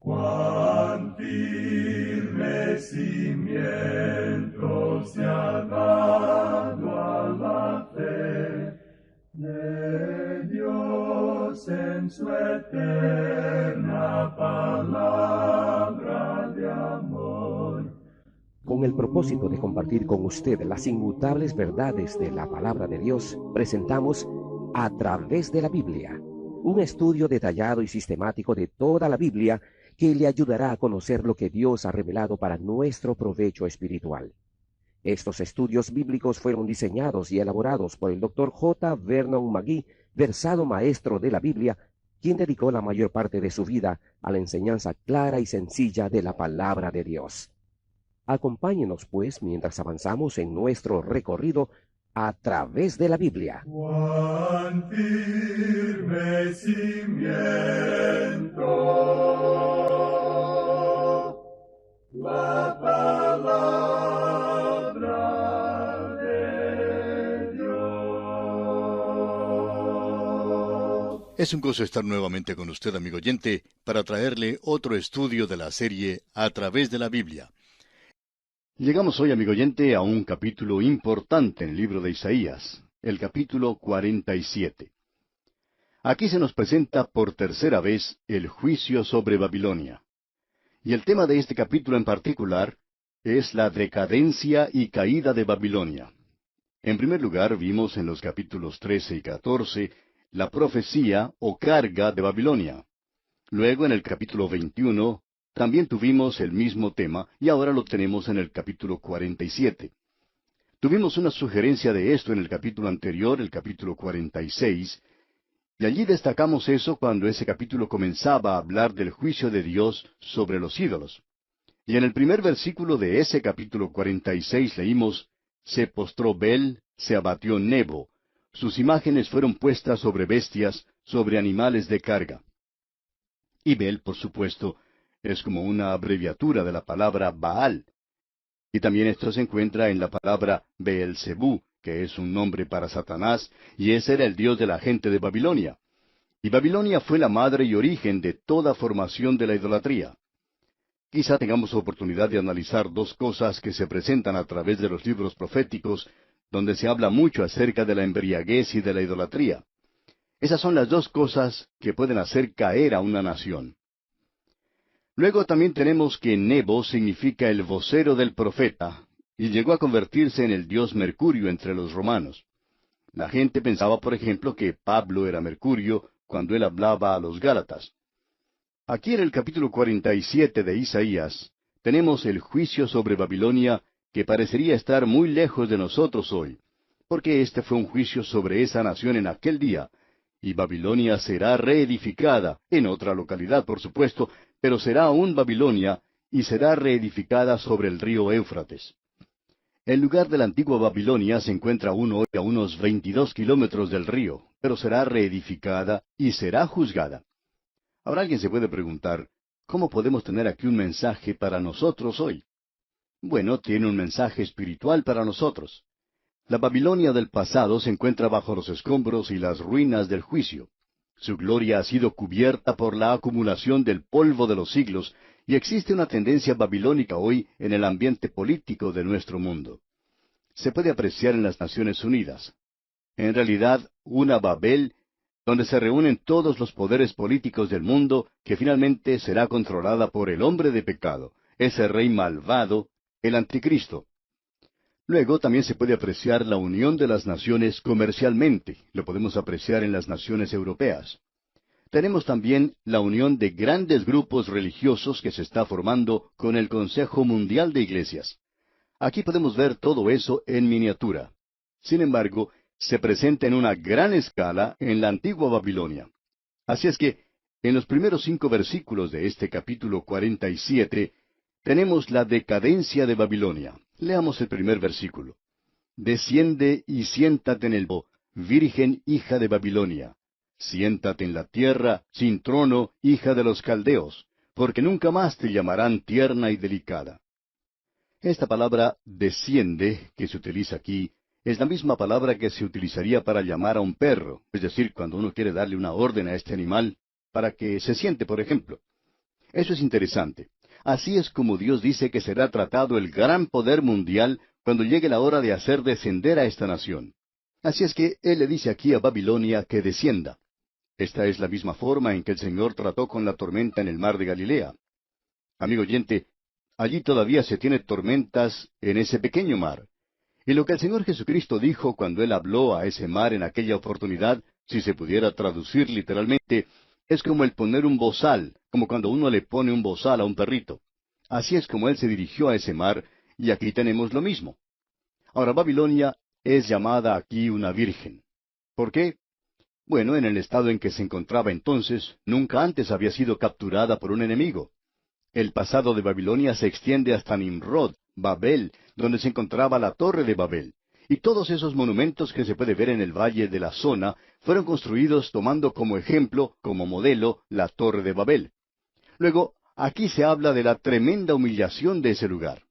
Cuán firme cimiento se ha dado a la fe de Dios en su eterna palabra de amor. Con el propósito de compartir con usted las inmutables verdades de la palabra de Dios, presentamos A través de la Biblia, un estudio detallado y sistemático de toda la Biblia que le ayudará a conocer lo que Dios ha revelado para nuestro provecho espiritual. Estos estudios bíblicos fueron diseñados y elaborados por el Dr. J. Vernon McGee, versado maestro de la Biblia, quien dedicó la mayor parte de su vida a la enseñanza clara y sencilla de la palabra de Dios. Acompáñenos, pues, mientras avanzamos en nuestro recorrido a través de la Biblia. Cuán firme cimiento la palabra de Dios. Es un gozo estar nuevamente con usted, amigo oyente, para traerle otro estudio de la serie A través de la Biblia. Llegamos hoy, amigo oyente, a un capítulo importante en el libro de Isaías, el capítulo 47. Aquí se nos presenta por tercera vez el juicio sobre Babilonia. Y el tema de este capítulo en particular es la decadencia y caída de Babilonia. En primer lugar, vimos en los capítulos 13 y 14 la profecía o carga de Babilonia. Luego, en el capítulo 21, también tuvimos el mismo tema, y ahora lo tenemos en el capítulo 47. Tuvimos una sugerencia de esto en el capítulo anterior, el capítulo 46, y allí destacamos eso cuando ese capítulo comenzaba a hablar del juicio de Dios sobre los ídolos. Y en el primer versículo de ese capítulo 46 leímos: se postró Bel, se abatió Nebo, sus imágenes fueron puestas sobre bestias, sobre animales de carga. Y Bel, por supuesto, es como una abreviatura de la palabra Baal. Y también esto se encuentra en la palabra Beelzebú, que es un nombre para Satanás, y ese era el dios de la gente de Babilonia. Y Babilonia fue la madre y origen de toda formación de la idolatría. Quizá tengamos oportunidad de analizar dos cosas que se presentan a través de los libros proféticos, donde se habla mucho acerca de la embriaguez y de la idolatría. Esas son las dos cosas que pueden hacer caer a una nación. Luego también tenemos que Nebo significa el vocero del profeta, y llegó a convertirse en el dios Mercurio entre los romanos. La gente pensaba, por ejemplo, que Pablo era Mercurio cuando él hablaba a los Gálatas. Aquí en el capítulo 47 de Isaías tenemos el juicio sobre Babilonia que parecería estar muy lejos de nosotros hoy, porque este fue un juicio sobre esa nación en aquel día, y Babilonia será reedificada, en otra localidad por supuesto, pero será aún Babilonia, y será reedificada sobre el río Éufrates. El lugar de la antigua Babilonia se encuentra aún hoy a unos 22 kilómetros del río, pero será reedificada y será juzgada. Ahora alguien se puede preguntar, ¿cómo podemos tener aquí un mensaje para nosotros hoy? Bueno, tiene un mensaje espiritual para nosotros. La Babilonia del pasado se encuentra bajo los escombros y las ruinas del juicio. Su gloria ha sido cubierta por la acumulación del polvo de los siglos, y existe una tendencia babilónica hoy en el ambiente político de nuestro mundo. Se puede apreciar en las Naciones Unidas. En realidad, una Babel donde se reúnen todos los poderes políticos del mundo, que finalmente será controlada por el hombre de pecado, ese rey malvado, el anticristo. Luego también se puede apreciar la unión de las naciones comercialmente, lo podemos apreciar en las naciones europeas. Tenemos también la unión de grandes grupos religiosos que se está formando con el Consejo Mundial de Iglesias. Aquí podemos ver todo eso en miniatura. Sin embargo, se presenta en una gran escala en la antigua Babilonia. Así es que, en los primeros 5 versículos de este capítulo 47, tenemos la decadencia de Babilonia. Leamos el primer versículo. Desciende y siéntate en el virgen hija de Babilonia. Siéntate en la tierra, sin trono, hija de los caldeos, porque nunca más te llamarán tierna y delicada. Esta palabra desciende, que se utiliza aquí, es la misma palabra que se utilizaría para llamar a un perro, es decir, cuando uno quiere darle una orden a este animal, para que se siente, por ejemplo. Eso es interesante. Así es como Dios dice que será tratado el gran poder mundial cuando llegue la hora de hacer descender a esta nación. Así es que Él le dice aquí a Babilonia que descienda. Esta es la misma forma en que el Señor trató con la tormenta en el mar de Galilea. Amigo oyente, allí todavía se tiene tormentas en ese pequeño mar. Y lo que el Señor Jesucristo dijo cuando Él habló a ese mar en aquella oportunidad, si se pudiera traducir literalmente, es como el poner un bozal, como cuando uno le pone un bozal a un perrito. Así es como Él se dirigió a ese mar, y aquí tenemos lo mismo. Ahora, Babilonia es llamada aquí una virgen. ¿Por qué? Bueno, en el estado en que se encontraba entonces, nunca antes había sido capturada por un enemigo. El pasado de Babilonia se extiende hasta Nimrod, Babel, donde se encontraba la Torre de Babel. Y todos esos monumentos que se puede ver en el valle de la zona fueron construidos tomando como ejemplo, como modelo, la Torre de Babel. Luego, aquí se habla de la tremenda humillación de ese lugar.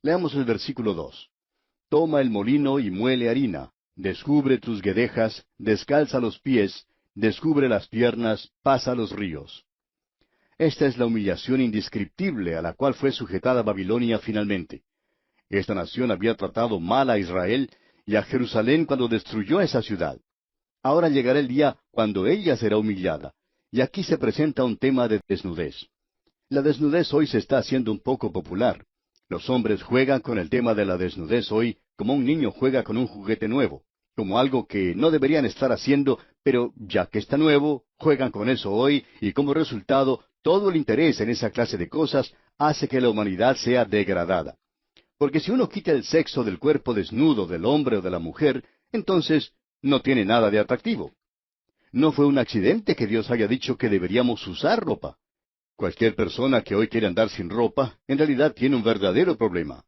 Leamos el versículo 2. Toma el molino y muele harina, descubre tus guedejas, descalza los pies, descubre las piernas, pasa los ríos. Esta es la humillación indescriptible a la cual fue sujetada Babilonia finalmente. Esta nación había tratado mal a Israel y a Jerusalén cuando destruyó esa ciudad. Ahora llegará el día cuando ella será humillada, y aquí se presenta un tema de desnudez. La desnudez hoy se está haciendo un poco popular. Los hombres juegan con el tema de la desnudez hoy como un niño juega con un juguete nuevo, como algo que no deberían estar haciendo, pero ya que está nuevo, juegan con eso hoy y como resultado todo el interés en esa clase de cosas hace que la humanidad sea degradada. Porque si uno quita el sexo del cuerpo desnudo del hombre o de la mujer, entonces no tiene nada de atractivo. No fue un accidente que Dios haya dicho que deberíamos usar ropa. Cualquier persona que hoy quiere andar sin ropa, en realidad tiene un verdadero problema.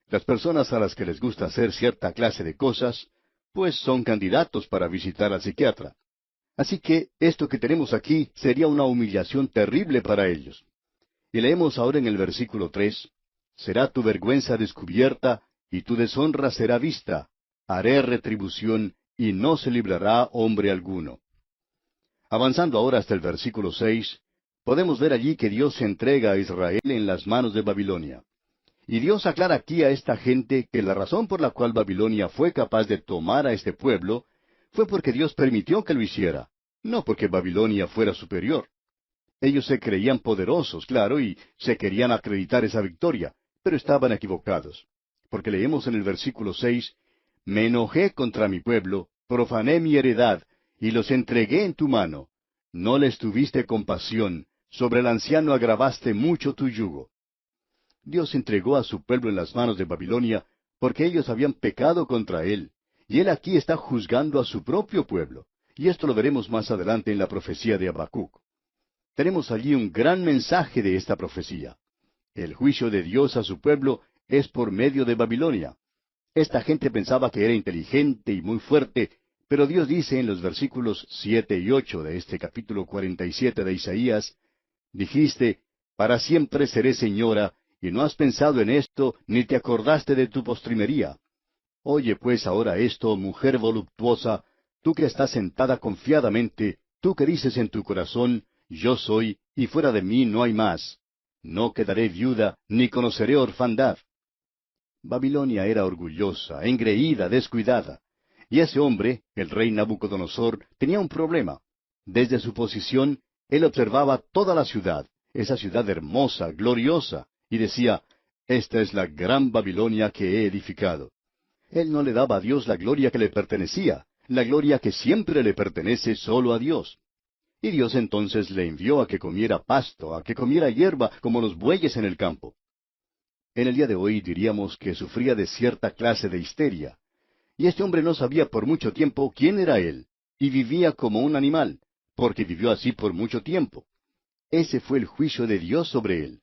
Las personas a las que les gusta hacer cierta clase de cosas, pues son candidatos para visitar al psiquiatra. Así que esto que tenemos aquí sería una humillación terrible para ellos. Y leemos ahora en el versículo 3, será tu vergüenza descubierta, y tu deshonra será vista. Haré retribución, y no se librará hombre alguno. Avanzando ahora hasta el versículo 6, podemos ver allí que Dios se entrega a Israel en las manos de Babilonia. Y Dios aclara aquí a esta gente que la razón por la cual Babilonia fue capaz de tomar a este pueblo fue porque Dios permitió que lo hiciera, no porque Babilonia fuera superior. Ellos se creían poderosos, claro, y se querían acreditar esa victoria, pero estaban equivocados. Porque leemos en el versículo 6, me enojé contra mi pueblo, profané mi heredad, y los entregué en tu mano. No les tuviste compasión, sobre el anciano agravaste mucho tu yugo. Dios entregó a su pueblo en las manos de Babilonia porque ellos habían pecado contra él, y él aquí está juzgando a su propio pueblo, y esto lo veremos más adelante en la profecía de Habacuc. Tenemos allí un gran mensaje de esta profecía. El juicio de Dios a su pueblo es por medio de Babilonia. Esta gente pensaba que era inteligente y muy fuerte, pero Dios dice en los versículos 7 y 8 de este capítulo 47 de Isaías, dijiste, para siempre seré señora, y no has pensado en esto, ni te acordaste de tu postrimería. Oye pues ahora esto, mujer voluptuosa, tú que estás sentada confiadamente, tú que dices en tu corazón, yo soy, y fuera de mí no hay más. No quedaré viuda, ni conoceré orfandad. Babilonia era orgullosa, engreída, descuidada. Y ese hombre, el rey Nabucodonosor, tenía un problema. Desde su posición, él observaba toda la ciudad, esa ciudad hermosa, gloriosa, y decía, esta es la gran Babilonia que he edificado. Él no le daba a Dios la gloria que le pertenecía, la gloria que siempre le pertenece solo a Dios. Y Dios entonces le envió a que comiera pasto, a que comiera hierba como los bueyes en el campo. En el día de hoy diríamos que sufría de cierta clase de histeria. Y este hombre no sabía por mucho tiempo quién era él, y vivía como un animal, porque vivió así por mucho tiempo. Ese fue el juicio de Dios sobre él.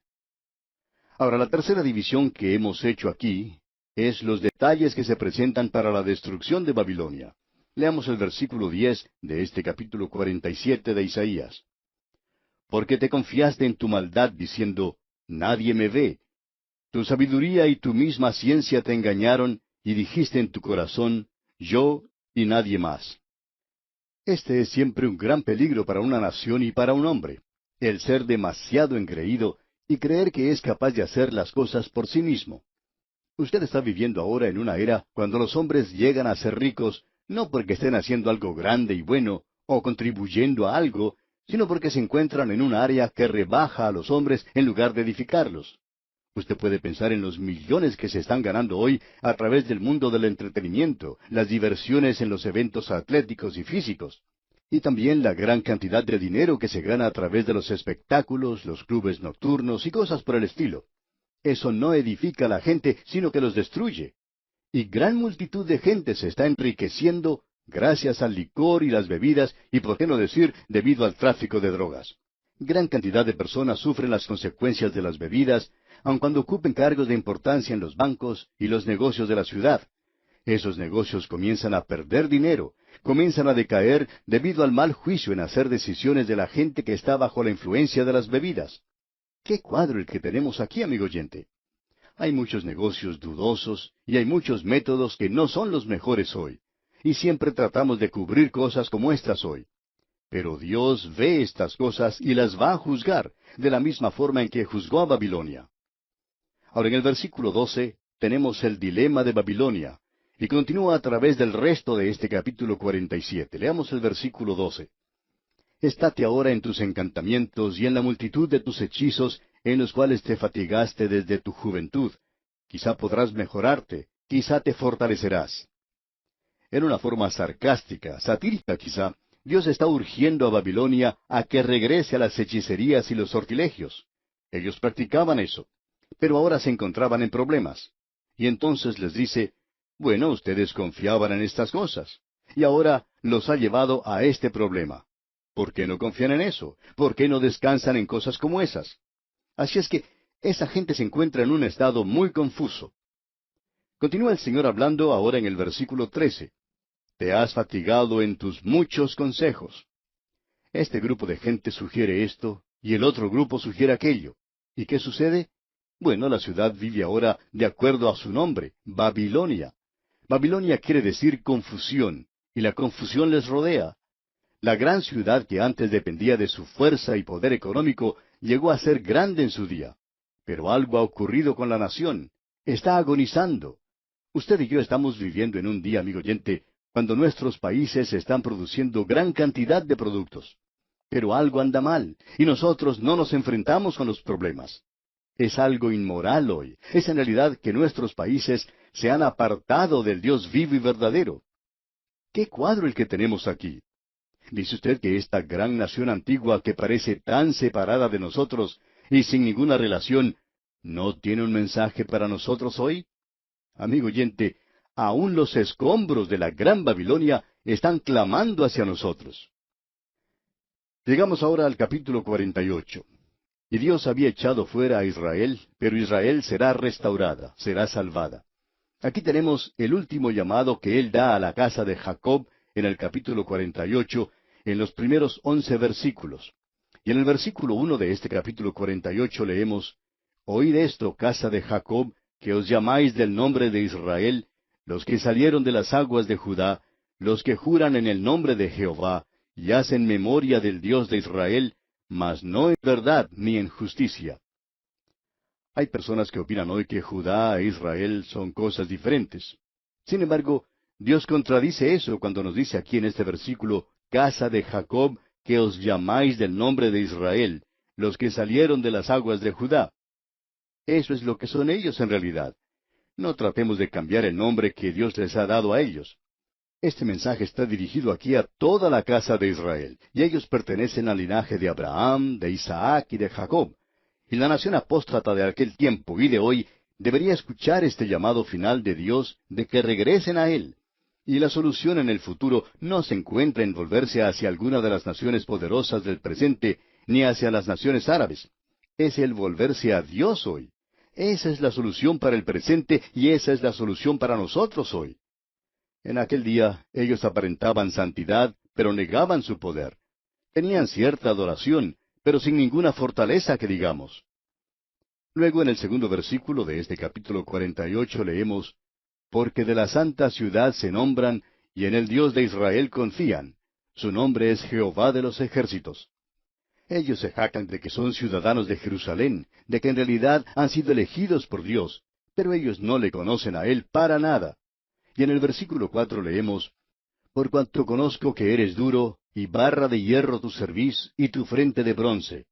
Ahora, la tercera división que hemos hecho aquí es los detalles que se presentan para la destrucción de Babilonia. Leamos el versículo 10 de este capítulo 47 de Isaías. Porque te confiaste en tu maldad diciendo, nadie me ve. Tu sabiduría y tu misma ciencia te engañaron, y dijiste en tu corazón, yo y nadie más. Este es siempre un gran peligro para una nación y para un hombre. el ser demasiado engreído y creer que es capaz de hacer las cosas por sí mismo. Usted está viviendo ahora en una era cuando los hombres llegan a ser ricos no porque estén haciendo algo grande y bueno o contribuyendo a algo, sino porque se encuentran en un área que rebaja a los hombres en lugar de edificarlos. Usted puede pensar en los millones que se están ganando hoy a través del mundo del entretenimiento, las diversiones en los eventos atléticos y físicos, y también la gran cantidad de dinero que se gana a través de los espectáculos, los clubes nocturnos y cosas por el estilo. Eso no edifica a la gente, sino que los destruye. Y gran multitud de gente se está enriqueciendo gracias al licor y las bebidas, y por qué no decir, debido al tráfico de drogas. Gran cantidad de personas sufren las consecuencias de las bebidas, aun cuando ocupen cargos de importancia en los bancos y los negocios de la ciudad. Esos negocios comienzan a perder dinero, comienzan a decaer debido al mal juicio en hacer decisiones de la gente que está bajo la influencia de las bebidas. ¡Qué cuadro el que tenemos aquí, amigo oyente! Hay muchos negocios dudosos y hay muchos métodos que no son los mejores hoy. Y siempre tratamos de cubrir cosas como estas hoy. Pero Dios ve estas cosas y las va a juzgar, de la misma forma en que juzgó a Babilonia. Ahora en el versículo 12 tenemos el dilema de Babilonia, y continúa a través del resto de este capítulo 47. Leamos el versículo 12. Estate ahora en tus encantamientos y en la multitud de tus hechizos, en los cuales te fatigaste desde tu juventud. Quizá podrás mejorarte, quizá te fortalecerás. En una forma sarcástica, satírica quizá, Dios está urgiendo a Babilonia a que regrese a las hechicerías y los sortilegios. Ellos practicaban eso, pero ahora se encontraban en problemas. Y entonces les dice, bueno, ustedes confiaban en estas cosas, y ahora los ha llevado a este problema. ¿Por qué no confían en eso? ¿Por qué no descansan en cosas como esas? Así es que esa gente se encuentra en un estado muy confuso. Continúa el Señor hablando ahora en el versículo 13. Te has fatigado en tus muchos consejos. Este grupo de gente sugiere esto, y el otro grupo sugiere aquello. ¿Y qué sucede? Bueno, la ciudad vive ahora de acuerdo a su nombre, Babilonia. Babilonia quiere decir confusión, y la confusión les rodea. La gran ciudad que antes dependía de su fuerza y poder económico llegó a ser grande en su día. Pero algo ha ocurrido con la nación. Está agonizando. Usted y yo estamos viviendo en un día, amigo oyente, cuando nuestros países están produciendo gran cantidad de productos. Pero algo anda mal, y nosotros no nos enfrentamos con los problemas. Es algo inmoral hoy. Es en realidad que nuestros países se han apartado del Dios vivo y verdadero. ¿Qué cuadro el que tenemos aquí? ¿Dice usted que esta gran nación antigua que parece tan separada de nosotros y sin ninguna relación, no tiene un mensaje para nosotros hoy? Amigo oyente, aún los escombros de la gran Babilonia están clamando hacia nosotros. Llegamos ahora al capítulo 48. Y Dios había echado fuera a Israel, pero Israel será restaurada, será salvada. Aquí tenemos el último llamado que Él da a la casa de Jacob en el capítulo 48, en los primeros 11 versículos. Y en el versículo 1 de este capítulo 48 leemos, Oíd esto, casa de Jacob, que os llamáis del nombre de Israel, los que salieron de las aguas de Judá, los que juran en el nombre de Jehová, y hacen memoria del Dios de Israel, mas no en verdad ni en justicia. Hay personas que opinan hoy que Judá e Israel son cosas diferentes. Sin embargo, Dios contradice eso cuando nos dice aquí en este versículo, casa de Jacob, que os llamáis del nombre de Israel, los que salieron de las aguas de Judá. Eso es lo que son ellos en realidad. No tratemos de cambiar el nombre que Dios les ha dado a ellos. Este mensaje está dirigido aquí a toda la casa de Israel, y ellos pertenecen al linaje de Abraham, de Isaac y de Jacob. Y la nación apóstata de aquel tiempo y de hoy debería escuchar este llamado final de Dios de que regresen a Él. Y la solución en el futuro no se encuentra en volverse hacia alguna de las naciones poderosas del presente, ni hacia las naciones árabes. Es el volverse a Dios hoy. Esa es la solución para el presente y esa es la solución para nosotros hoy. En aquel día ellos aparentaban santidad, pero negaban su poder. Tenían cierta adoración, pero sin ninguna fortaleza que digamos. Luego en el segundo versículo de este capítulo 48 leemos, Porque de la santa ciudad se nombran, y en el Dios de Israel confían. Su nombre es Jehová de los ejércitos. Ellos se jactan de que son ciudadanos de Jerusalén, de que en realidad han sido elegidos por Dios, pero ellos no le conocen a Él para nada. Y en el versículo 4 leemos, por cuanto conozco que eres duro, y barra de hierro tu cerviz, y tu frente de bronce.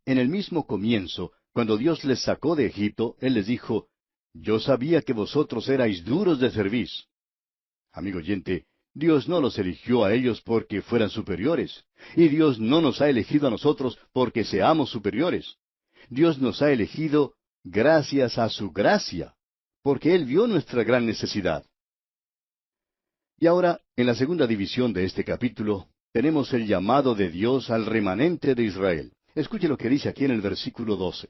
En el mismo comienzo, cuando Dios les sacó de Egipto, Él les dijo, yo sabía que vosotros erais duros de cerviz. Amigo oyente, Dios no los eligió a ellos porque fueran superiores, y Dios no nos ha elegido a nosotros porque seamos superiores. Dios nos ha elegido gracias a su gracia, porque Él vio nuestra gran necesidad. Y ahora, en la segunda división de este capítulo, tenemos el llamado de Dios al remanente de Israel. Escuche lo que dice aquí en el versículo 12.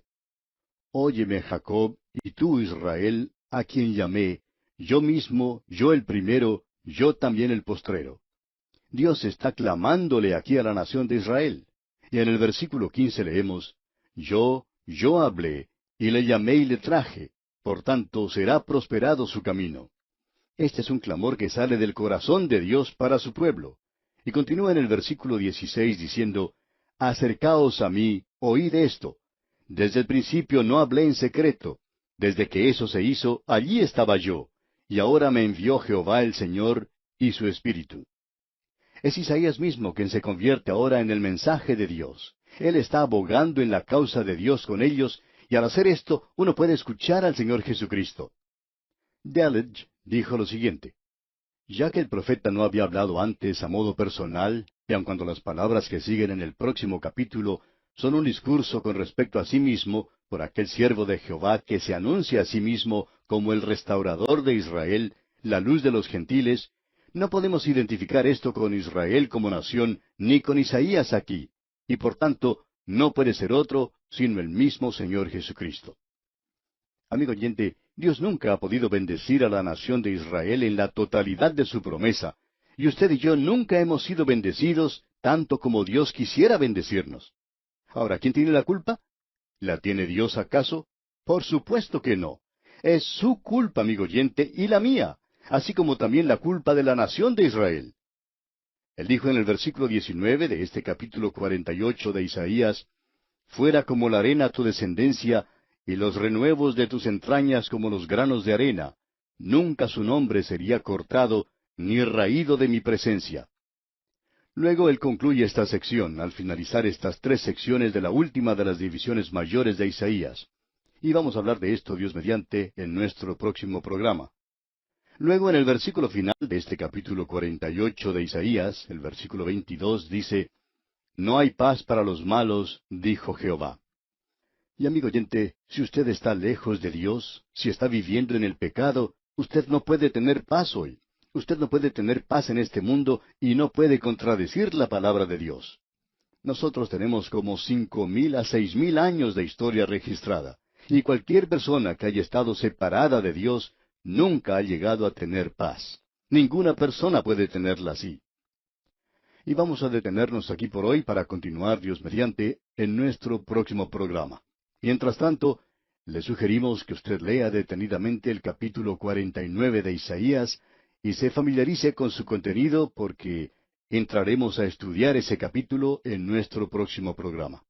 Óyeme, Jacob, y tú, Israel, a quien llamé, yo mismo, yo el primero, yo también el postrero. Dios está clamándole aquí a la nación de Israel. Y en el versículo 15 leemos, yo hablé, y le llamé y le traje, por tanto será prosperado su camino. Este es un clamor que sale del corazón de Dios para su pueblo. Y continúa en el versículo 16 diciendo, acercaos a mí, oíd esto. Desde el principio no hablé en secreto. Desde que eso se hizo, allí estaba yo. Y ahora me envió Jehová el Señor y su Espíritu. Es Isaías mismo quien se convierte ahora en el mensaje de Dios. Él está abogando en la causa de Dios con ellos, y al hacer esto uno puede escuchar al Señor Jesucristo. Delitzsch dijo lo siguiente, ya que el profeta no había hablado antes a modo personal, y aun cuando las palabras que siguen en el próximo capítulo son un discurso con respecto a sí mismo por aquel siervo de Jehová que se anuncia a sí mismo como el restaurador de Israel, la luz de los gentiles, no podemos identificar esto con Israel como nación ni con Isaías aquí, y por tanto no puede ser otro sino el mismo Señor Jesucristo. Amigo oyente, Dios nunca ha podido bendecir a la nación de Israel en la totalidad de su promesa, y usted y yo nunca hemos sido bendecidos tanto como Dios quisiera bendecirnos. Ahora, ¿quién tiene la culpa? ¿La tiene Dios acaso? Por supuesto que no. Es su culpa, amigo oyente, y la mía, así como también la culpa de la nación de Israel. Él dijo en el versículo 19 de este capítulo 48 de Isaías, fuera como la arena tu descendencia, y los renuevos de tus entrañas como los granos de arena. Nunca su nombre sería cortado, ni raído de mi presencia. Luego él concluye esta sección, al finalizar estas 3 secciones de la última de las divisiones mayores de Isaías. Y vamos a hablar de esto, Dios mediante, en nuestro próximo programa. Luego en el versículo final de este capítulo 48 de Isaías, el versículo 22, dice, no hay paz para los malos, dijo Jehová. Y amigo oyente, si usted está lejos de Dios, si está viviendo en el pecado, usted no puede tener paz hoy. Usted no puede tener paz en este mundo y no puede contradecir la palabra de Dios. Nosotros tenemos como 5,000 a 6,000 años de historia registrada, y cualquier persona que haya estado separada de Dios nunca ha llegado a tener paz. Ninguna persona puede tenerla así. Y vamos a detenernos aquí por hoy para continuar, Dios mediante, en nuestro próximo programa. Mientras tanto, le sugerimos que usted lea detenidamente el capítulo 49 de Isaías y se familiarice con su contenido porque entraremos a estudiar ese capítulo en nuestro próximo programa.